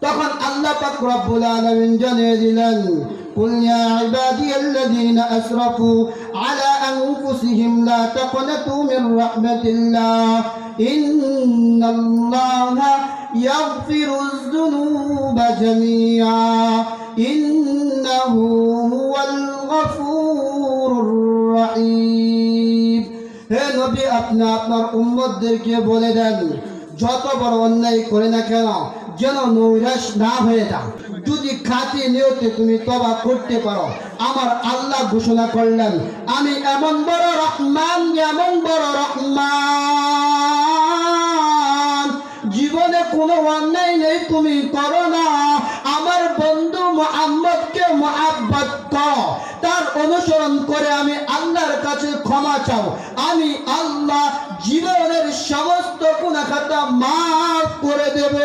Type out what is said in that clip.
তখন আল্লাহ পাক রব্বুল আলামিন জানিয়ে দিলেন, কুল ইয়া ইবাদিয়াল্লাযীনা আসরাফু আলা আনফুসিহিম লা তাকনাতু মির রাহমাতিল্লাহ ইন্নাল্লাহা ইয়াগফিরুয যুনুবা জামিআ ইন্নাহু হুয়াল গফুরুর রহিম। হে নবী, আপনি আপনার উম্মতদেরকে বলে দেন, যত বড় অন্যায় করে না কেন যেন নৈরাশ না হয়ে যাও। যদি খাঁটি নিয়তে তুমি তওবা করতে পারো, আমার আল্লাহ ঘোষণা করলেন, আমি এমন বড় রহমান, এমন বড় রহমান, জীবনে কোনো অন্যায় নেই তুমি করো না। আমার বন্ধু মুহাম্মদকে মুহাব্বত করো, তার অনুসরণ করে আমি আল্লাহর কাছে ক্ষমা চাও। আমি আল্লাহ জীবনের সমস্ত গুনাহ খাতা মাফ করে দেব।